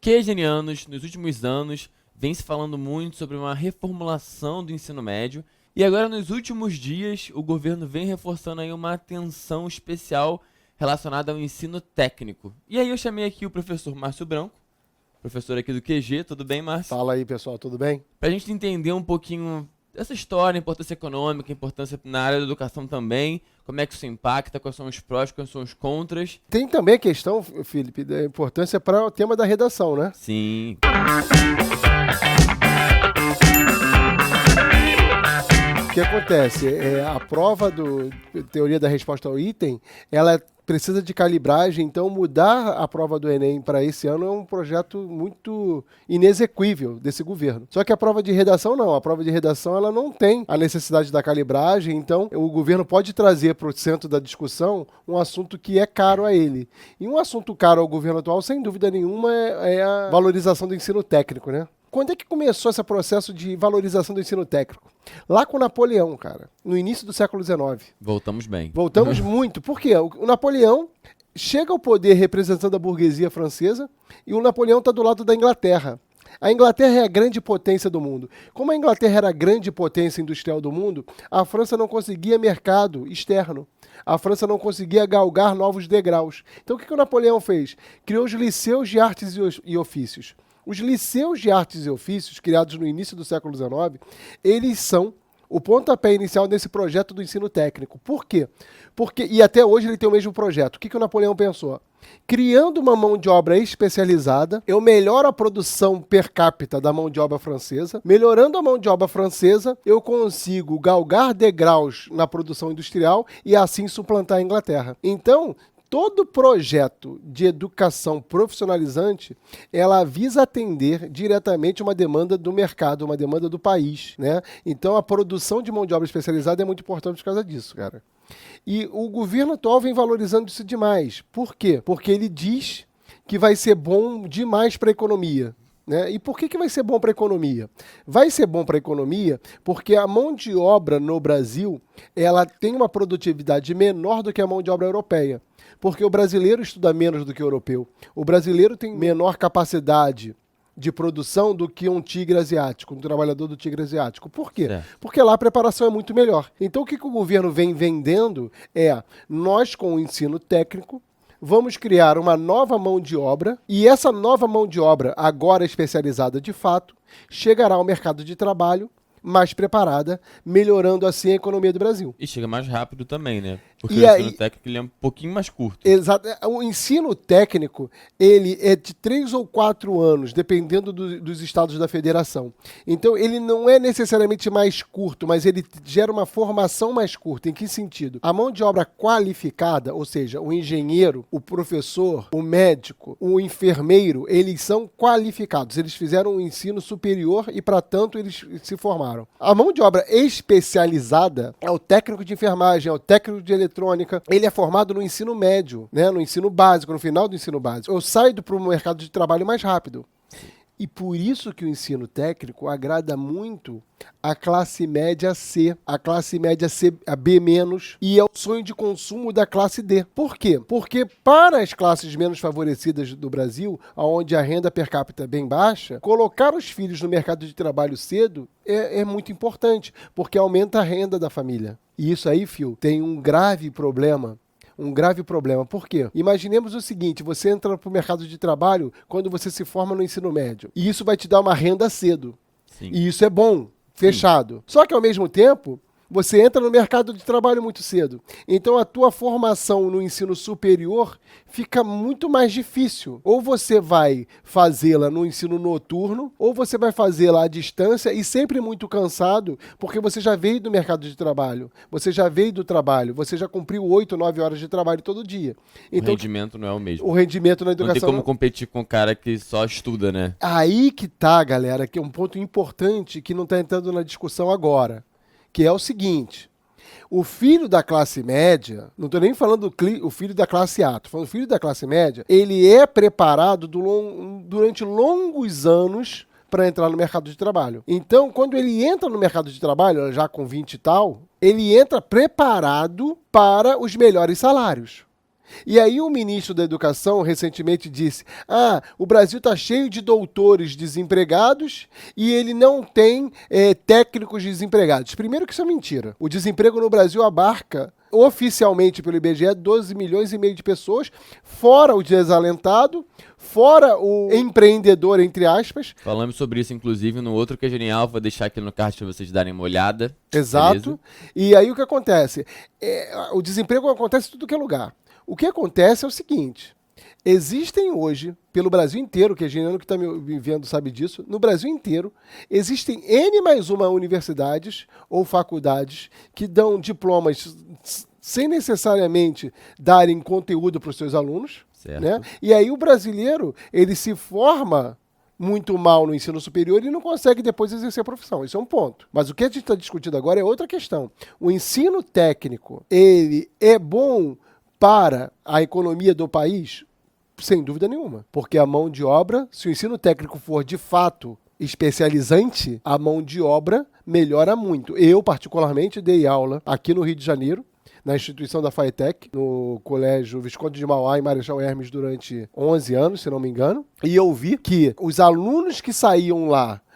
Keynesianos, nos últimos anos, vem se falando muito sobre uma reformulação do ensino médio. E agora, nos últimos dias, o governo vem reforçando aí uma atenção especial relacionada ao ensino técnico. E aí eu chamei aqui o professor Márcio Branco, professor aqui do QG. Tudo bem, Márcio? Fala aí, pessoal, tudo bem? Pra gente entender um pouquinho essa história, a importância econômica, a importância na área da educação também, como é que isso impacta, quais são os prós, quais são os contras. Tem também a questão, Felipe, da importância para o tema da redação, né? Sim. O que acontece? A prova do teoria da resposta ao item, ela precisa de calibragem, então mudar a prova do Enem para esse ano é um projeto muito inexequível desse governo. Só que a prova de redação não, a prova de redação ela não tem a necessidade da calibragem, então o governo pode trazer para o centro da discussão um assunto que é caro a ele. E um assunto caro ao governo atual, sem dúvida nenhuma, é a valorização do ensino técnico, né? Quando é que começou esse processo de valorização do ensino técnico? Lá com Napoleão, cara, no início do século XIX. Voltamos bem. Voltamos muito. Por quê? O Napoleão chega ao poder representando a burguesia francesa e o Napoleão está do lado da Inglaterra. A Inglaterra é a grande potência do mundo. Como a Inglaterra era a grande potência industrial do mundo, a França não conseguia mercado externo. A França não conseguia galgar novos degraus. Então o que o Napoleão fez? Criou os liceus de artes e ofícios. Os liceus de artes e ofícios, criados no início do século XIX, eles são o pontapé inicial desse projeto do ensino técnico. Por quê? E até hoje ele tem o mesmo projeto. O que o Napoleão pensou? Criando uma mão de obra especializada, eu melhoro a produção per capita da mão de obra francesa. Melhorando a mão de obra francesa, eu consigo galgar degraus na produção industrial e assim suplantar a Inglaterra. Então, todo projeto de educação profissionalizante, ela visa atender diretamente uma demanda do mercado, uma demanda do país, né? Então, a produção de mão de obra especializada é muito importante por causa disso, cara. E o governo atual vem valorizando isso demais. Por quê? Porque ele diz que vai ser bom demais para a economia. Né? E por que vai ser bom para a economia? Vai ser bom para a economia porque a mão de obra no Brasil ela tem uma produtividade menor do que a mão de obra europeia. Porque o brasileiro estuda menos do que o europeu. O brasileiro tem menor capacidade de produção do que um tigre asiático, um trabalhador do tigre asiático. Por quê? Porque lá a preparação é muito melhor. Então o que o governo vem vendendo é nós com o ensino técnico vamos criar uma nova mão de obra e essa nova mão de obra, agora especializada de fato, chegará ao mercado de trabalho mais preparada, melhorando assim a economia do Brasil. E chega mais rápido também, né? Porque E o ensino técnico ele é um pouquinho mais curto. Exato. O ensino técnico, ele é de 3 ou 4 anos, dependendo dos estados da federação. Então, ele não é necessariamente mais curto, mas ele gera uma formação mais curta. Em que sentido? A mão de obra qualificada, ou seja, o engenheiro, o professor, o médico, o enfermeiro, eles são qualificados. Eles fizeram um ensino superior e, para tanto, eles se formaram. A mão de obra especializada é o técnico de enfermagem, é o técnico de eletrônica. Ele é formado no ensino médio, né? No ensino básico, no final do ensino básico. Eu saio para o mercado de trabalho mais rápido. E por isso que o ensino técnico agrada muito a classe média C, a classe média C, a B-, e é o sonho de consumo da classe D. Por quê? Porque para as classes menos favorecidas do Brasil, onde a renda per capita é bem baixa, colocar os filhos no mercado de trabalho cedo é muito importante, porque aumenta a renda da família. E isso aí, Fio, tem um grave problema. Por quê? Imaginemos o seguinte, você entra para o mercado de trabalho quando você se forma no ensino médio. E isso vai te dar uma renda cedo. Sim. E isso é bom, fechado. Sim. Só que, ao mesmo tempo, você entra no mercado de trabalho muito cedo. Então, a tua formação no ensino superior fica muito mais difícil. Ou você vai fazê-la no ensino noturno, ou você vai fazê-la à distância e sempre muito cansado, porque você já veio do mercado de trabalho, você já veio do trabalho, você já cumpriu 8, 9 horas de trabalho todo dia. Então, o rendimento não é o mesmo. O rendimento na educação... Não tem como competir com o cara que só estuda, né? Aí que tá, galera, que é um ponto importante que não está entrando na discussão agora. Que é o seguinte, o filho da classe média, não estou nem falando o filho da classe A, estou falando o filho da classe média, ele é preparado durante longos anos para entrar no mercado de trabalho. Então, quando ele entra no mercado de trabalho, já com 20 e tal, ele entra preparado para os melhores salários. E aí o ministro da Educação recentemente disse, o Brasil está cheio de doutores desempregados e ele não tem técnicos desempregados. Primeiro que isso é mentira. O desemprego no Brasil abarca, oficialmente pelo IBGE, 12 milhões e meio de pessoas, fora o desalentado, fora o empreendedor, entre aspas. Falamos sobre isso, inclusive, no outro que é genial. Vou deixar aqui no card para vocês darem uma olhada. Exato. Beleza? E aí o que acontece? O desemprego acontece em tudo que é lugar. O que acontece é o seguinte, existem hoje, pelo Brasil inteiro, que a Geniano que está me vendo sabe disso, no Brasil inteiro, existem N+1 universidades ou faculdades que dão diplomas sem necessariamente darem conteúdo para os seus alunos. Certo. Né? E aí o brasileiro, ele se forma muito mal no ensino superior e não consegue depois exercer a profissão. Isso é um ponto. Mas o que a gente está discutindo agora é outra questão. O ensino técnico, ele é bom para a economia do país? Sem dúvida nenhuma. Porque a mão de obra, se o ensino técnico for de fato especializante, a mão de obra melhora muito. Eu, particularmente, dei aula aqui no Rio de Janeiro, na instituição da FATEC, no Colégio Visconde de Mauá, em Marechal Hermes, durante 11 anos, se não me engano. E eu vi que os alunos que saíam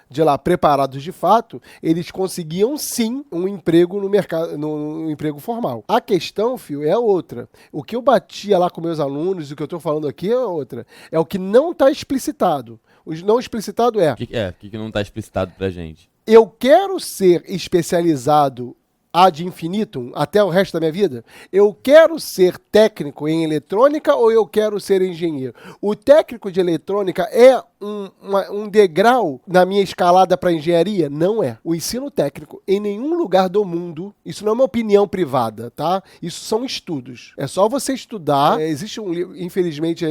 de lá preparados de fato, eles conseguiam sim um emprego no mercado, no emprego formal. A questão, Fio, é outra. O que eu batia lá com meus alunos, o que eu estou falando aqui é outra. É o que não está explicitado. O não explicitado é... O que não está explicitado pra gente? Eu quero ser especializado ad infinitum, até o resto da minha vida? Eu quero ser técnico em eletrônica ou eu quero ser engenheiro? O técnico de eletrônica é um degrau na minha escalada para engenharia? Não é. O ensino técnico, em nenhum lugar do mundo, isso não é uma opinião privada, tá? Isso são estudos. É só você estudar. Existe um livro, infelizmente,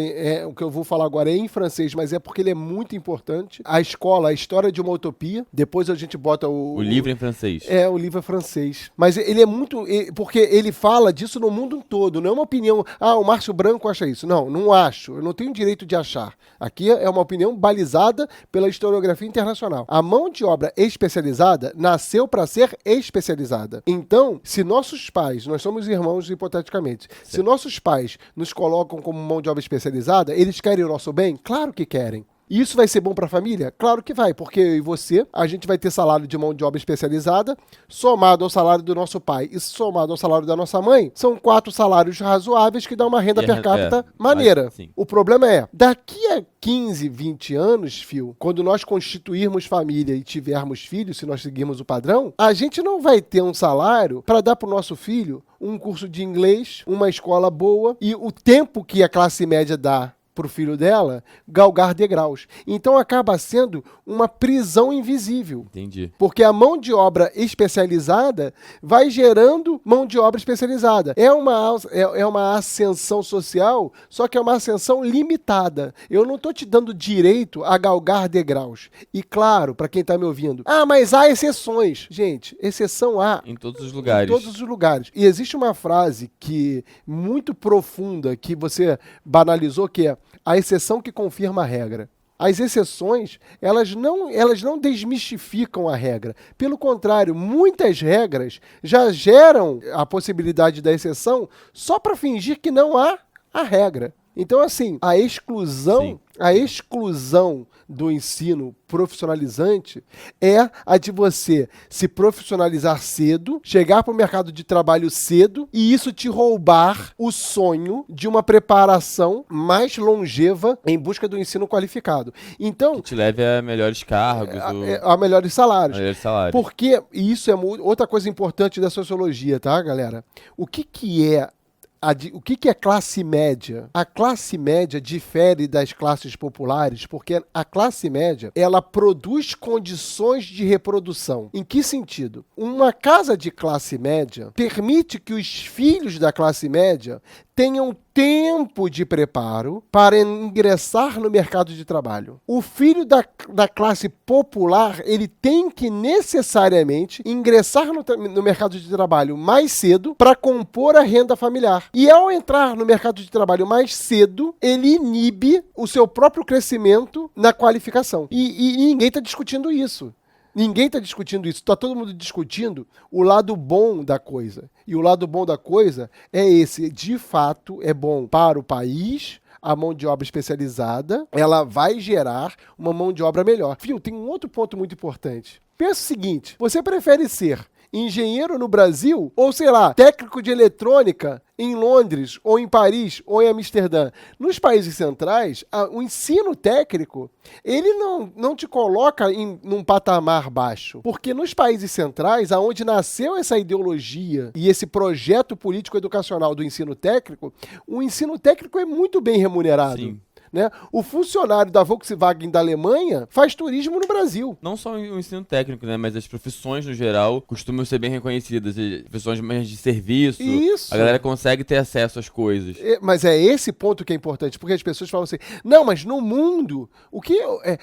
o que eu vou falar agora é em francês, mas é porque ele é muito importante. A escola, a história de uma utopia. Depois a gente bota o livro em francês. O livro é francês. Mas ele é muito... Porque ele fala disso no mundo todo. Não é uma opinião... o Márcio Branco acha isso. Não acho. Eu não tenho direito de achar. Aqui é uma opinião balizada pela historiografia internacional. A mão de obra especializada nasceu para ser especializada. Então, se nossos pais... Nós somos irmãos, hipoteticamente. Certo. Se nossos pais nos colocam como mão de obra especializada, eles querem o nosso bem? Claro que querem. Isso vai ser bom para a família? Claro que vai, porque eu e você, a gente vai ter salário de mão de obra especializada, somado ao salário do nosso pai e somado ao salário da nossa mãe, são 4 salários razoáveis que dão uma renda per capita maneira. O problema é, daqui a 15, 20 anos, Fio, quando nós constituirmos família e tivermos filhos, se nós seguirmos o padrão, a gente não vai ter um salário para dar para o nosso filho um curso de inglês, uma escola boa e o tempo que a classe média dá para o filho dela galgar degraus. Então acaba sendo uma prisão invisível. Entendi. Porque a mão de obra especializada vai gerando mão de obra especializada. É uma ascensão social, só que é uma ascensão limitada. Eu não estou te dando direito a galgar degraus. E claro, para quem está me ouvindo, mas há exceções. Gente, exceção há em todos os lugares. Em todos os lugares. E existe uma frase muito profunda que você banalizou, que é a exceção que confirma a regra. As exceções, elas não desmistificam a regra. Pelo contrário, muitas regras já geram a possibilidade da exceção só para fingir que não há a regra. Então, assim, a exclusão do ensino profissionalizante é a de você se profissionalizar cedo, chegar para o mercado de trabalho cedo e isso te roubar o sonho de uma preparação mais longeva em busca do ensino qualificado. Então, que te leve a melhores cargos. A melhores salários. Porque isso é outra coisa importante da sociologia, tá, galera? O que é classe média? A classe média difere das classes populares porque a classe média, ela produz condições de reprodução. Em que sentido? Uma casa de classe média permite que os filhos da classe média tenham tempo de preparo para ingressar no mercado de trabalho. O filho da classe popular, ele tem que necessariamente ingressar no mercado de trabalho mais cedo para compor a renda familiar. E ao entrar no mercado de trabalho mais cedo, ele inibe o seu próprio crescimento na qualificação. E ninguém está discutindo isso. Ninguém está discutindo isso. Está todo mundo discutindo o lado bom da coisa. E o lado bom da coisa é esse. De fato, é bom para o país. A mão de obra especializada, ela vai gerar uma mão de obra melhor. Viu, tem um outro ponto muito importante. Pensa o seguinte, você prefere ser engenheiro no Brasil ou, sei lá, técnico de eletrônica em Londres, ou em Paris, ou em Amsterdã? Nos países centrais, o ensino técnico, ele não te coloca num patamar baixo. Porque nos países centrais, aonde nasceu essa ideologia e esse projeto político-educacional do ensino técnico, o ensino técnico é muito bem remunerado. Sim. Né? O funcionário da Volkswagen da Alemanha faz turismo no Brasil. Não só o ensino técnico, né? Mas as profissões, no geral, costumam ser bem reconhecidas. Profissões mais de serviço. Isso. A galera consegue ter acesso às coisas. Mas é esse ponto que é importante, porque as pessoas falam assim, não, mas no mundo, o que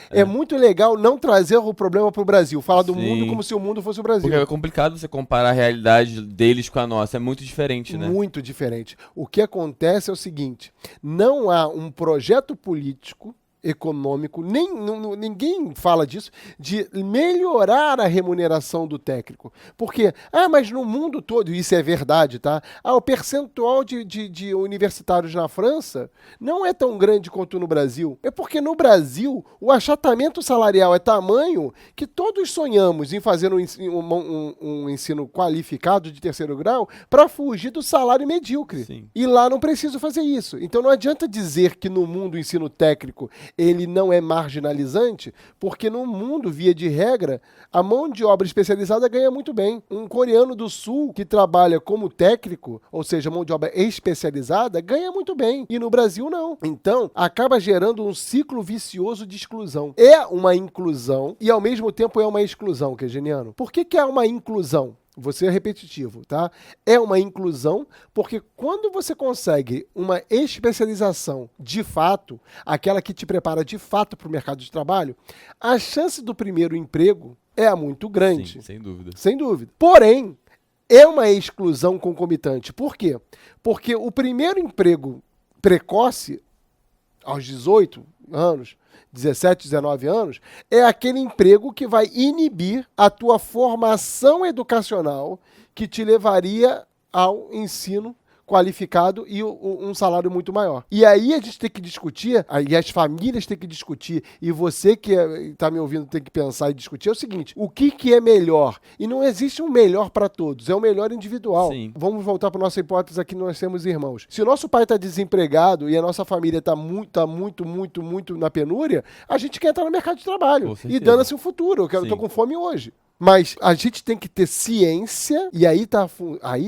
é muito legal não trazer o problema para o Brasil. Falar do mundo como se o mundo fosse o Brasil. Porque é complicado você comparar a realidade deles com a nossa. É muito diferente, né? Muito diferente. O que acontece é o seguinte, não há um projeto político, econômico, ninguém fala disso, de melhorar a remuneração do técnico. Porque, mas no mundo todo, isso é verdade, tá? O percentual de universitários na França não é tão grande quanto no Brasil. É porque no Brasil, o achatamento salarial é tamanho que todos sonhamos em fazer um ensino qualificado de terceiro grau para fugir do salário medíocre. Sim. E lá não preciso fazer isso. Então não adianta dizer que no mundo o ensino técnico ele não é marginalizante, porque no mundo, via de regra, a mão de obra especializada ganha muito bem. Um coreano do sul que trabalha como técnico, ou seja, mão de obra especializada, ganha muito bem. E no Brasil, não. Então, acaba gerando um ciclo vicioso de exclusão. É uma inclusão e, ao mesmo tempo, é uma exclusão, Keijiniano. Por que é uma inclusão? Vou ser repetitivo, tá? É uma inclusão porque quando você consegue uma especialização de fato, aquela que te prepara de fato para o mercado de trabalho, a chance do primeiro emprego é muito grande. Sim, sem dúvida. Sem dúvida. Porém, é uma exclusão concomitante. Por quê? Porque o primeiro emprego precoce, aos 18 anos, 17, 19 anos, é aquele emprego que vai inibir a tua formação educacional que te levaria ao ensino qualificado e um salário muito maior. E aí a gente tem que discutir, e as famílias têm que discutir, e você que está me ouvindo tem que pensar e discutir, é o seguinte, o que é melhor? E não existe um melhor para todos, é o melhor individual. Sim. Vamos voltar para nossa hipótese aqui, nós temos irmãos. Se o nosso pai está desempregado e a nossa família está muito na penúria, a gente quer entrar no mercado de trabalho. E dana-se o futuro, eu estou com fome hoje. Mas a gente tem que ter ciência, e aí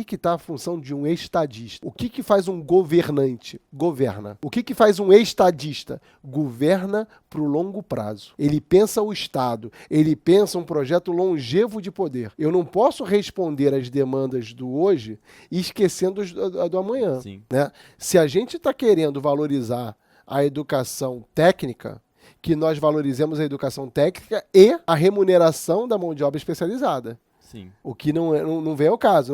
que está a função de um estadista. O que faz um governante? Governa. O que faz um estadista? Governa para o longo prazo. Ele pensa o Estado, ele pensa um projeto longevo de poder. Eu não posso responder às demandas do hoje esquecendo do amanhã. Sim. Né? Se a gente está querendo valorizar a educação técnica, que nós valorizemos a educação técnica e a remuneração da mão de obra especializada. Sim. O que não vem ao caso.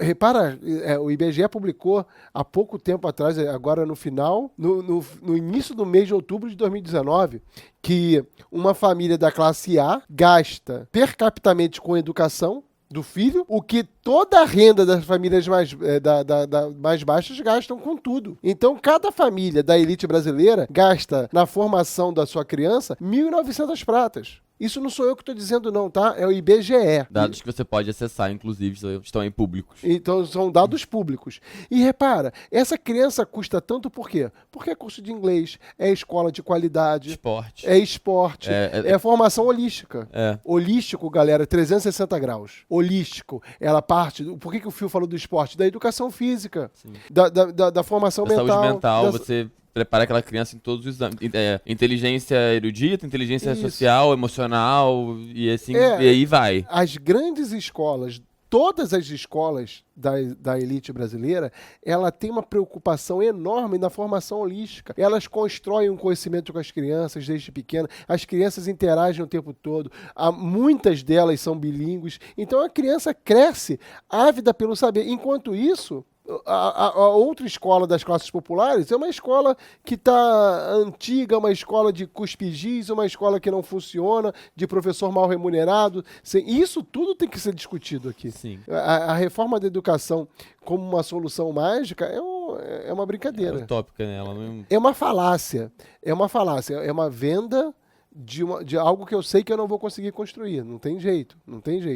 Repara, o IBGE publicou há pouco tempo atrás, agora no início do mês de outubro de 2019, que uma família da classe A gasta per capitamente com educação do filho, o que toda a renda das famílias mais baixas gastam com tudo. Então, cada família da elite brasileira gasta na formação da sua criança 1.900 pratas. Isso não sou eu que estou dizendo não, tá? É o IBGE. Dados que você pode acessar, inclusive, estão em públicos. Então, são dados públicos. E repara, essa criança custa tanto por quê? Porque é curso de inglês, é escola de qualidade. Esporte. É esporte. É formação holística. Holístico, galera, 360 graus. Holístico. Ela parte... Por que o Fio falou do esporte? Da educação física. Da formação mental. Saúde mental, você... prepara aquela criança em todos os exames. Inteligência erudita, inteligência social, emocional, e assim, e aí vai. As grandes escolas, todas as escolas da elite brasileira, ela tem uma preocupação enorme na formação holística. Elas constroem um conhecimento com as crianças desde pequena. As crianças interagem o tempo todo. Muitas delas são bilíngues. Então a criança cresce ávida pelo saber. Enquanto isso, A outra escola das classes populares é uma escola que está antiga, uma escola de cuspigis, uma escola que não funciona, de professor mal remunerado. Isso tudo tem que ser discutido aqui. Sim. A reforma da educação como uma solução mágica é uma brincadeira. É utópica, né? Ela não... É uma falácia. É uma venda de algo que eu sei que eu não vou conseguir construir. Não tem jeito.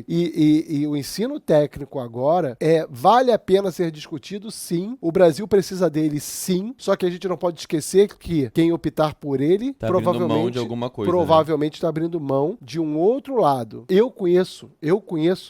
E o ensino técnico agora vale a pena ser discutido, sim. O Brasil precisa dele, sim. Só que a gente não pode esquecer que quem optar por ele tá abrindo mão de alguma coisa, provavelmente está abrindo mão de um outro lado. Eu conheço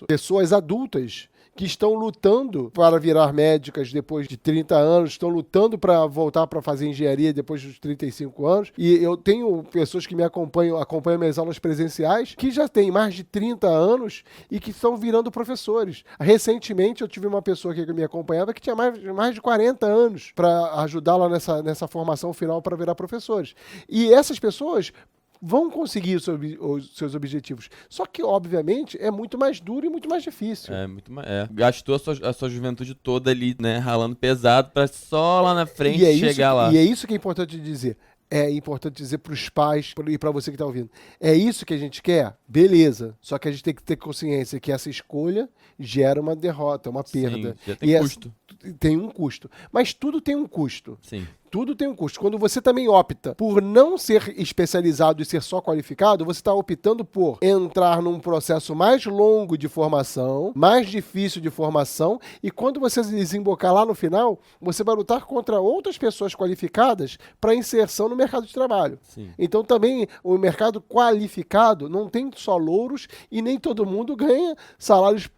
pessoas adultas que estão lutando para virar médicas depois de 30 anos, estão lutando para voltar para fazer engenharia depois dos 35 anos. E eu tenho pessoas que me acompanham minhas aulas presenciais, que já têm mais de 30 anos e que estão virando professores. Recentemente, eu tive uma pessoa que me acompanhava que tinha mais de 40 anos para ajudá-la nessa formação final para virar professores. E essas pessoas vão conseguir os seus objetivos. Só que, obviamente, é muito mais duro e muito mais difícil. Gastou a sua juventude toda ali, né, ralando pesado pra só lá na frente chegar lá. E é isso que é importante dizer. É importante dizer para os pais e para você que está ouvindo. É isso que a gente quer? Beleza. Só que a gente tem que ter consciência que essa escolha gera uma derrota, uma perda. Sim, já tem custo. Tem um custo. Mas tudo tem um custo. Sim. Tudo tem um custo. Quando você também opta por não ser especializado e ser só qualificado, você está optando por entrar num processo mais longo de formação, mais difícil de formação, e quando você desembocar lá no final, você vai lutar contra outras pessoas qualificadas para inserção no mercado de trabalho. Sim. Então também o mercado qualificado não tem só louros e nem todo mundo ganha salários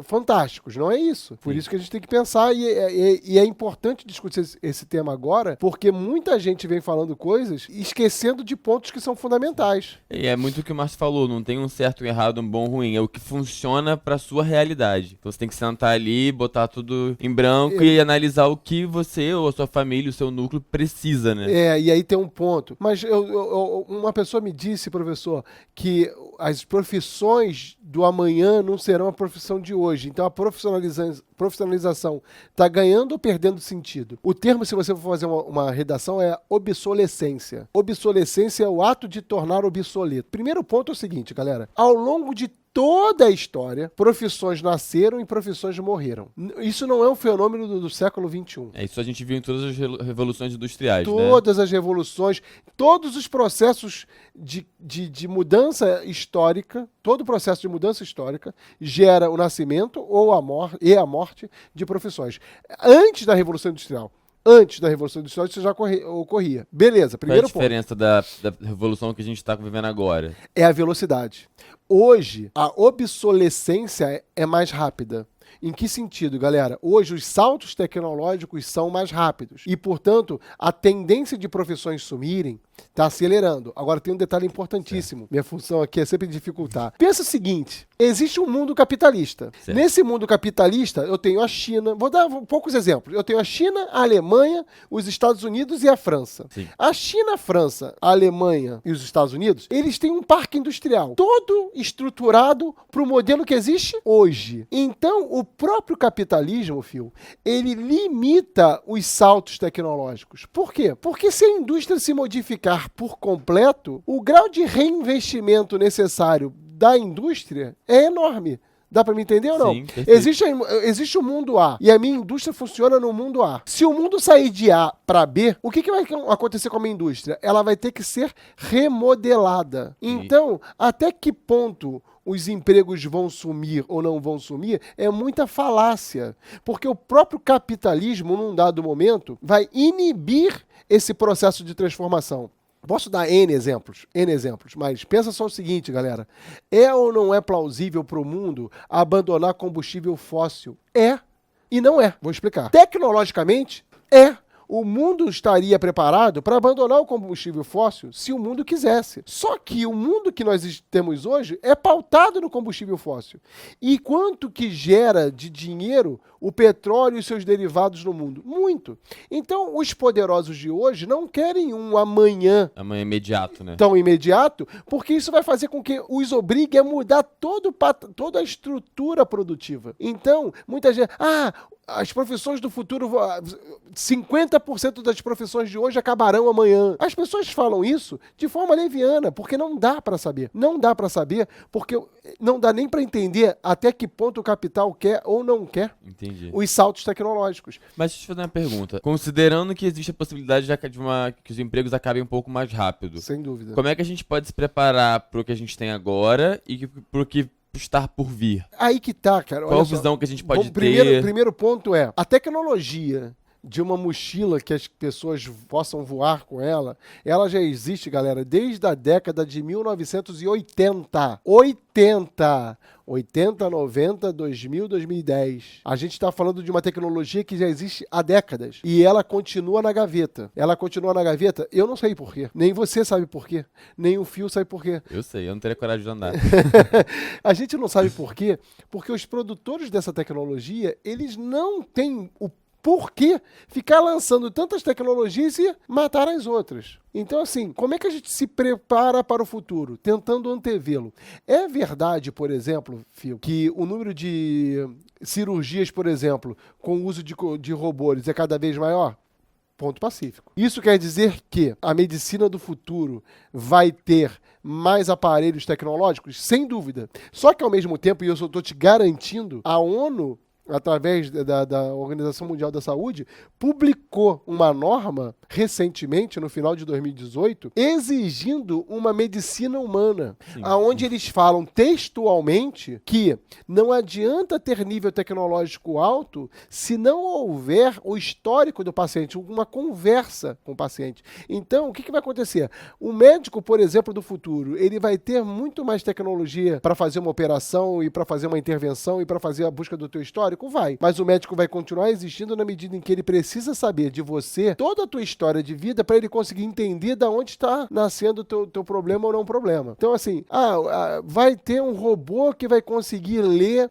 fantásticos. Não é isso. Por isso que a gente tem que pensar e é importante discutir esse tema agora, porque muita gente vem falando coisas esquecendo de pontos que são fundamentais. E é muito o que o Márcio falou, não tem um certo, um errado, um bom, um ruim, é o que funciona pra sua realidade. Então você tem que sentar ali, botar tudo em branco e analisar o que você ou a sua família, o seu núcleo precisa, né? E aí tem um ponto. Mas uma pessoa me disse, professor, que as profissões do amanhã não serão a profissão de hoje. Então a profissionalização está ganhando ou perdendo sentido? O termo, se você for fazer uma redação, é obsolescência. Obsolescência é o ato de tornar obsoleto. Primeiro ponto é o seguinte, galera. Ao longo de toda a história, profissões nasceram e profissões morreram. Isso não é um fenômeno do século XXI. Isso a gente viu em todas as revoluções industriais, Todas as revoluções, todos os processos de mudança histórica, todo processo de mudança histórica gera o nascimento ou a morte de profissões. Antes da Revolução Industrial, isso já ocorria. Beleza, primeiro ponto. Qual é a diferença da revolução que a gente está vivendo agora? É a velocidade. Hoje, a obsolescência é mais rápida. Em que sentido, galera? Hoje os saltos tecnológicos são mais rápidos e, portanto, a tendência de profissões sumirem está acelerando. Agora tem um detalhe importantíssimo. Certo. Minha função aqui é sempre dificultar. Pensa o seguinte, existe um mundo capitalista. Certo. Nesse mundo capitalista, eu tenho a China, vou dar poucos exemplos. Eu tenho a China, a Alemanha, os Estados Unidos e a França. Sim. A China, a França, a Alemanha e os Estados Unidos, eles têm um parque industrial todo estruturado para o modelo que existe hoje. Então, o próprio capitalismo, ele limita os saltos tecnológicos. Por quê? Porque se a indústria se modificar por completo, o grau de reinvestimento necessário da indústria é enorme. Dá para me entender ou não? Sim, perfeito. Existe o mundo A e a minha indústria funciona no mundo A. Se o mundo sair de A para B, o que vai acontecer com a minha indústria? Ela vai ter que ser remodelada. Sim. Então, até que ponto os empregos vão sumir ou não vão sumir é muita falácia. Porque o próprio capitalismo, num dado momento, vai inibir esse processo de transformação. Posso dar N exemplos, mas pensa só o seguinte, galera. É ou não é plausível para o mundo abandonar combustível fóssil? É e não é. Vou explicar. Tecnologicamente, é. O mundo estaria preparado para abandonar o combustível fóssil se o mundo quisesse. Só que o mundo que nós temos hoje é pautado no combustível fóssil. E quanto que gera de dinheiro o petróleo e seus derivados no mundo? Muito. Então, os poderosos de hoje não querem um amanhã imediato, né? Tão imediato, porque isso vai fazer com que os obrigue a mudar toda a estrutura produtiva. Então, muita gente... as profissões do futuro, 50% das profissões de hoje acabarão amanhã. As pessoas falam isso de forma leviana, porque não dá para saber. Não dá para saber, porque não dá nem para entender até que ponto o capital quer ou não quer. Entendi. Os saltos tecnológicos. Mas deixa eu te fazer uma pergunta. Considerando que existe a possibilidade que os empregos acabem um pouco mais rápido, Sem dúvida. como é que a gente pode se preparar para o que a gente tem agora e para o que estar por vir? Aí que tá, cara. Qual a Olha só. visão que a gente pode Primeiro, ter? primeiro ponto é, a tecnologia de uma mochila que as pessoas possam voar com ela, ela já existe, galera, desde a década de 1980. 80, 90, 2000, 2010. A gente está falando de uma tecnologia que já existe há décadas. E ela continua na gaveta. Ela continua na gaveta, eu não sei por quê. Nem você sabe por quê. Nem o Fio sabe por quê. Eu sei, eu não teria coragem de andar. A gente não sabe por quê, porque os produtores dessa tecnologia, eles não têm o porquê ficar lançando tantas tecnologias e matar as outras. Então, assim, como é que a gente se prepara para o futuro? Tentando antevê-lo. É verdade, por exemplo, Fio, que o número de cirurgias, por exemplo, com o uso de robôs é cada vez maior? Ponto pacífico. Isso quer dizer que a medicina do futuro vai ter mais aparelhos tecnológicos? Sem dúvida. Só que, ao mesmo tempo, e eu só estou te garantindo, a ONU, através da Organização Mundial da Saúde, publicou uma norma recentemente, no final de 2018, exigindo uma medicina humana, aonde eles falam textualmente que não adianta ter nível tecnológico alto se não houver o histórico do paciente, uma conversa com o paciente. Então, o que vai acontecer? O médico, por exemplo, do futuro, ele vai ter muito mais tecnologia para fazer uma operação e para fazer uma intervenção e para fazer a busca do teu histórico? Vai. Mas o médico vai continuar existindo na medida em que ele precisa saber de você toda a tua história de vida para ele conseguir entender de onde está nascendo o teu problema ou não problema. Então, assim, vai ter um robô que vai conseguir ler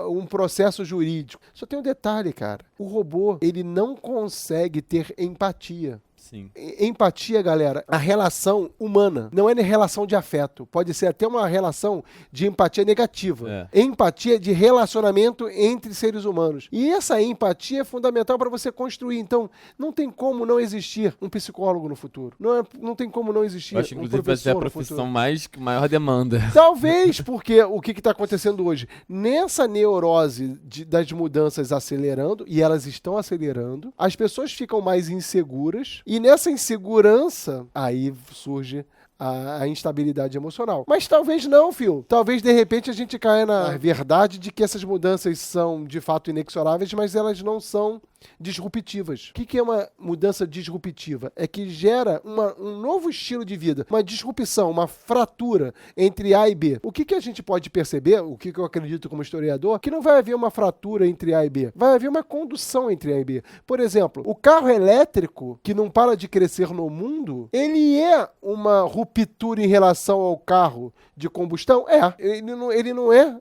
um processo jurídico. Só tem um detalhe, cara. O robô, ele não consegue ter empatia. Sim. Empatia, galera, a relação humana, não é relação de afeto, pode ser até uma relação de empatia negativa. Empatia de relacionamento entre seres humanos. E essa empatia é fundamental para você construir. Então, não tem como não existir um psicólogo no futuro. Não tem como não existir Eu acho, inclusive, vai ser a profissão maior demanda. Talvez, porque o que está acontecendo hoje? Nessa neurose das mudanças acelerando, e elas estão acelerando, as pessoas ficam mais inseguras, e nessa insegurança, aí surge a instabilidade emocional. Mas talvez não, Fio. Talvez, de repente, a gente caia na verdade de que essas mudanças são, de fato, inexoráveis, mas elas não são disruptivas. O que é uma mudança disruptiva? É que gera um novo estilo de vida, uma disrupção, uma fratura entre A e B. O que a gente pode perceber, o que eu acredito como historiador, que não vai haver uma fratura entre A e B. Vai haver uma condução entre A e B. Por exemplo, o carro elétrico, que não para de crescer no mundo, ele é uma ruptura em relação ao carro de combustão? Ele não é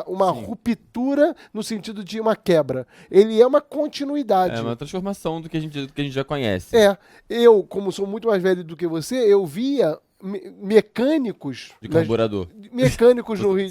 uma ruptura no sentido de uma quebra. Ele é uma continuidade. É uma transformação do que a gente já conhece. Eu, como sou muito mais velho do que você, eu via mecânicos de carburador. Mecânicos no Rio.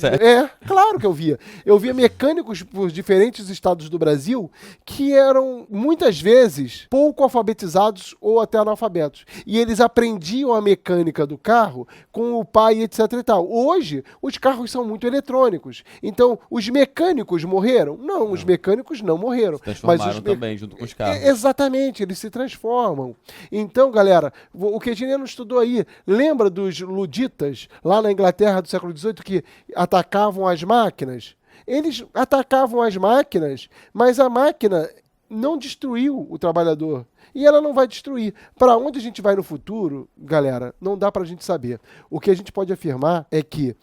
Claro que eu via. Eu via mecânicos por diferentes estados do Brasil que eram muitas vezes pouco alfabetizados ou até analfabetos. E eles aprendiam a mecânica do carro com o pai, etc e tal. Hoje, os carros são muito eletrônicos. Então, os mecânicos morreram? Não, os mecânicos não morreram. Se transformaram também, junto com os carros. Exatamente, eles se transformam. Então, galera, o que a gente não estudou aí, lembra dos luditas lá na Inglaterra do século XVIII que atacavam as máquinas? Eles atacavam as máquinas, mas a máquina não destruiu o trabalhador. E ela não vai destruir. Para onde a gente vai no futuro, galera, não dá para a gente saber. O que a gente pode afirmar é que,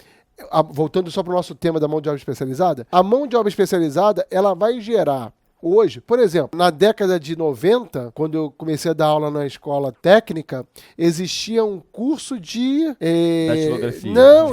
voltando só para o nosso tema da mão de obra especializada, a mão de obra especializada ela vai gerar hoje, por exemplo, na década de 90, quando eu comecei a dar aula na escola técnica, existia um curso de... datilografia. Não,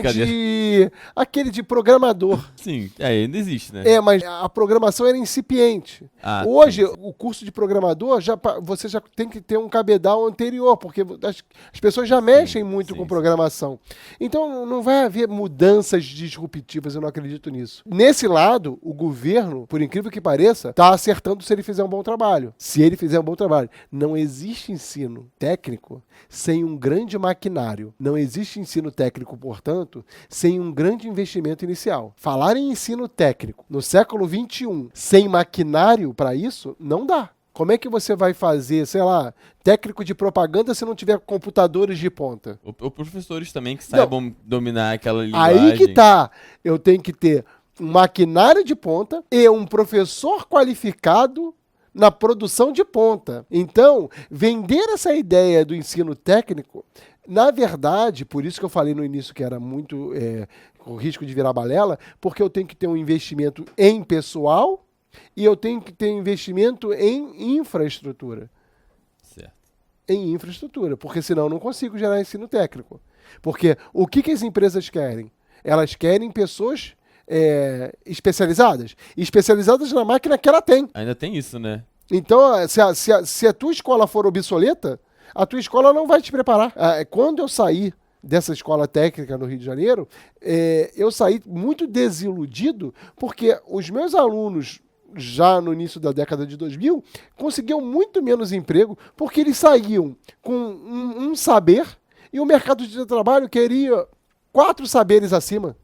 aquele de programador. Sim, ainda existe, né? Mas a programação era incipiente. Hoje, o curso de programador, você já tem que ter um cabedal anterior, porque as pessoas já mexem muito com programação. Então, não vai haver mudanças disruptivas, eu não acredito nisso. Nesse lado, o governo, por incrível que pareça, está acertando se ele fizer um bom trabalho. Se ele fizer um bom trabalho. Não existe ensino técnico sem um grande maquinário. Não existe ensino técnico, portanto, sem um grande investimento inicial. Falar em ensino técnico no século XXI sem maquinário para isso, não dá. Como é que você vai fazer, sei lá, técnico de propaganda se não tiver computadores de ponta? Ou professores também que saibam dominar aquela Aí linguagem. que tá. Eu tenho que ter um maquinário de ponta e um professor qualificado na produção de ponta. Então, vender essa ideia do ensino técnico, na verdade, por isso que eu falei no início que era muito com risco de virar balela, porque eu tenho que ter um investimento em pessoal e eu tenho que ter investimento em infraestrutura. Certo. Em infraestrutura, porque senão eu não consigo gerar ensino técnico. Porque o que as empresas querem? Elas querem pessoas especializadas. Especializadas na máquina que ela tem. Ainda tem isso, né? Então, se a tua escola for obsoleta, a tua escola não vai te preparar. Quando eu saí dessa escola técnica no Rio de Janeiro, eu saí muito desiludido, porque os meus alunos, já no início da década de 2000, conseguiam muito menos emprego, porque eles saíam com um saber e o mercado de trabalho queria 4 saberes acima.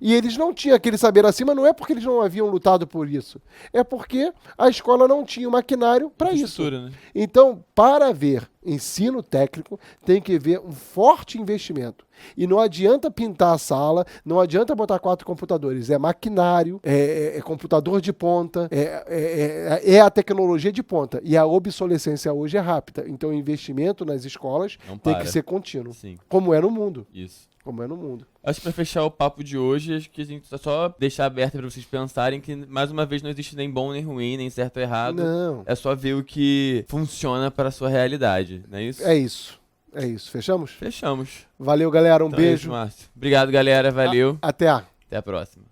E eles não tinham aquele saber acima, não é porque eles não haviam lutado por isso, é porque a escola não tinha o maquinário para isso. Né? Então, para haver ensino técnico, tem que haver um forte investimento. E não adianta pintar a sala, não adianta botar 4 computadores. É maquinário, é computador de ponta, é a tecnologia de ponta. E a obsolescência hoje é rápida. Então, o investimento nas escolas tem que ser contínuo. Sim. Como é no mundo. Isso. Como é no mundo. Acho que pra fechar o papo de hoje, acho que a gente só deixar aberto pra vocês pensarem que, mais uma vez, não existe nem bom, nem ruim, nem certo ou errado. Não. É só ver o que funciona para a sua realidade, não é isso? É isso. É isso. Fechamos? Fechamos. Valeu, galera. Um Então é beijo. isso, Márcio. Obrigado, galera. Valeu. Até. Até a próxima.